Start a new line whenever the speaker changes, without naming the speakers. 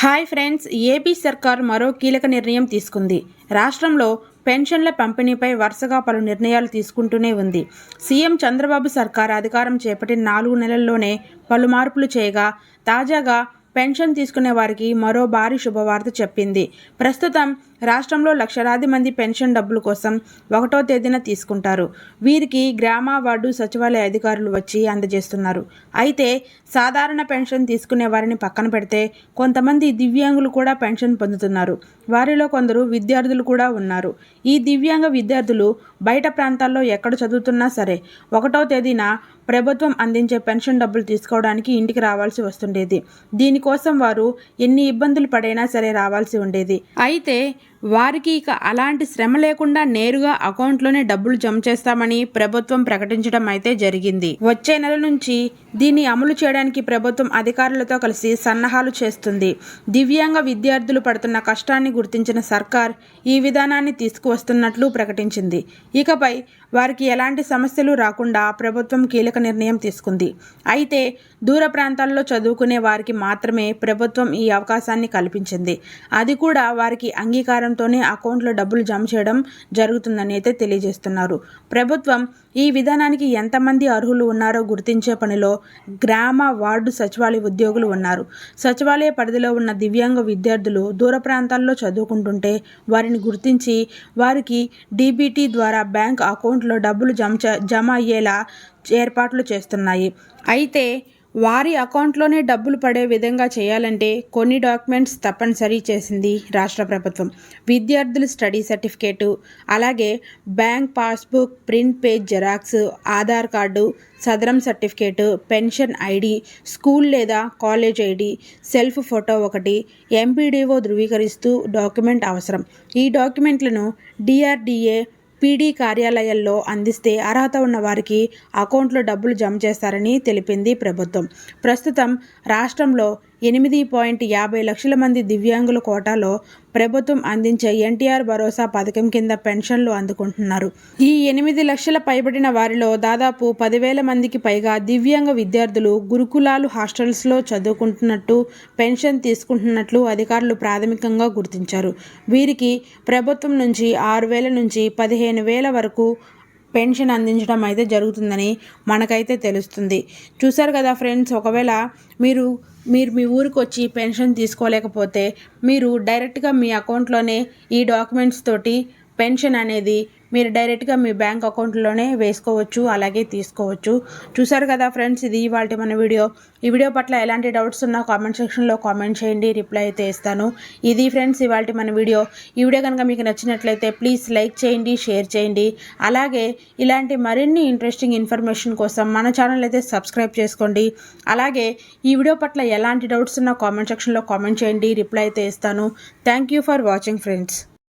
Hi friends, AP సర్కార్ మరో కీలక నిర్ణయం తీసుకుంది. రాష్ట్రంలో పెన్షన్ల పంపిణీపై వరుసగా పలు నిర్ణయాలు తీసుకుంటూనే ఉంది. సీఎం చంద్రబాబు సర్కార్ అధికారం చేపట్టిన 4 నెలల్లోనే పలు మార్పులు చేయగా, తాజాగా పెన్షన్ తీసుకునే వారికి మరో భారీ శుభవార్త చెప్పింది. ప్రస్తుతం రాష్ట్రంలో లక్షలాది మంది పెన్షన్ డబ్బుల కోసం 1వ తేదీన తీసుకుంటారు. వీరికి గ్రామ, వార్డు, సచివాలయ అధికారులు వచ్చి అందజేస్తున్నారు. అయితే సాధారణ పెన్షన్ తీసుకునే వారిని పక్కన పెడితే కొంతమంది దివ్యాంగులు కూడా పెన్షన్ పొందుతున్నారు. వారిలో కొందరు విద్యార్థులు కూడా ఉన్నారు. ఈ దివ్యాంగ విద్యార్థులు బయట ప్రాంతాల్లో ఎక్కడ చదువుతున్నా సరే 1వ తేదీన ప్రభుత్వం అందించే పెన్షన్ డబ్బులు తీసుకోవడానికి ఇంటికి రావాల్సి వస్తుండేది. దీనికోసం వారు ఎన్ని ఇబ్బందులు పడైనా సరే రావాల్సి ఉండేది. అయితే వారికి ఇక అలాంటి శ్రమ లేకుండా నేరుగా అకౌంట్లోనే డబ్బులు జమ చేస్తామని ప్రభుత్వం ప్రకటించడం అయితే జరిగింది. వచ్చే నెల నుంచి దీన్ని అమలు చేయడానికి ప్రభుత్వం అధికారులతో కలిసి సన్నాహాలు చేస్తుంది. దివ్యాంగ విద్యార్థులు పడుతున్న కష్టాన్ని గుర్తించిన సర్కార్ ఈ విధానాన్ని తీసుకువస్తున్నట్లు ప్రకటించింది. ఇకపై వారికి ఎలాంటి సమస్యలు రాకుండా ప్రభుత్వం కీలక నిర్ణయం తీసుకుంది. అయితే దూర ప్రాంతాల్లో చదువుకునే వారికి మాత్రమే ప్రభుత్వం ఈ అవకాశాన్ని కల్పించింది. అది కూడా వారికి అంగీకారంతోనే అకౌంట్లో డబ్బులు జమ చేయడం జరుగుతుందని అయితే తెలియజేస్తున్నారు. ప్రభుత్వం ఈ విధానానికి ఎంతమంది అర్హులు ఉన్నారో గుర్తించే పనిలో గ్రామ, వార్డు, సచివాలయ ఉద్యోగులు ఉన్నారు. సచివాలయ పరిధిలో ఉన్న దివ్యాంగ విద్యార్థులు దూర ప్రాంతాల్లో చదువుకుంటుంటే వారిని గుర్తించి వారికి డీబీటీ ద్వారా బ్యాంక్ అకౌంట్లో డబ్బులు జమ అయ్యేలా ఏర్పాట్లు చేస్తున్నాయి. అయితే వారి అకౌంట్లోనే డబ్బులు పడే విధంగా చేయాలంటే కొన్ని డాక్యుమెంట్స్ తప్పనిసరి చేసింది రాష్ట్ర ప్రభుత్వం. విద్యార్థుల స్టడీ సర్టిఫికేటు, అలాగే bank passbook, print page xerox, Aadhaar card, Sadarem certificate, pension ID, school లేదా కాలేజ్ ఐడి, సెల్ఫ్ ఫోటో ఒకటి, ఎంపీడీఓ ధృవీకరిస్తూ డాక్యుమెంట్ అవసరం. ఈ డాక్యుమెంట్లను డిఆర్డీఏ, పీడీ కార్యాలయాల్లో అందిస్తే అర్హత ఉన్న వారికి అకౌంట్లో డబ్బులు జమ చేస్తారని తెలిపింది ప్రభుత్వం. ప్రస్తుతం రాష్ట్రంలో 8.50 లక్షల మంది దివ్యాంగుల కోటాలో ప్రభుత్వం అందించే ఎన్టీఆర్ భరోసా పథకం కింద పెన్షన్లు అందుకుంటున్నారు. ఈ 8 లక్షల పైబడిన వారిలో దాదాపు 10,000 మందికి పైగా దివ్యాంగ విద్యార్థులు గురుకులాలు, హాస్టల్స్లో చదువుకుంటున్నట్టు, పెన్షన్ తీసుకుంటున్నట్లు అధికారులు ప్రాథమికంగా గుర్తించారు. వీరికి ప్రభుత్వం నుంచి 6,000 నుంచి 15,000 వరకు పెన్షన్ అందించడం అయితే జరుగుతుందని మనకైతే తెలుస్తుంది. చూశారు కదా ఫ్రెండ్స్, ఒకవేళ మీరు మీ ఊరికి వచ్చి పెన్షన్ తీసుకోలేకపోతే మీరు డైరెక్ట్గా మీ అకౌంట్లోనే ఈ డాక్యుమెంట్స్ తోటి పెన్షన్ అనేది మీరు డైరెక్ట్గా మీ బ్యాంక్ అకౌంట్లోనే వేసుకోవచ్చు, అలాగే తీసుకోవచ్చు. చూసారు కదా ఫ్రెండ్స్, ఇది ఇవాల్టి మన వీడియో. ఈ వీడియో పట్ల ఎలాంటి డౌట్స్ ఉన్నా కామెంట్ సెక్షన్లో కామెంట్ చేయండి, రిప్లై అయితే ఇస్తాను. ఇది ఫ్రెండ్స్ ఇవాల్టి మన వీడియో. ఈ వీడియో కనుక మీకు నచ్చినట్లయితే ప్లీజ్ లైక్ చేయండి, షేర్ చేయండి. అలాగే ఇలాంటి మరిన్ని ఇంట్రెస్టింగ్ ఇన్ఫర్మేషన్ కోసం మన ఛానల్ అయితే సబ్స్క్రైబ్ చేసుకోండి. అలాగే ఈ వీడియో పట్ల ఎలాంటి డౌట్స్ ఉన్నా కామెంట్ సెక్షన్లో కామెంట్ చేయండి, రిప్లై అయితే ఇస్తాను. Thank you for watching friends.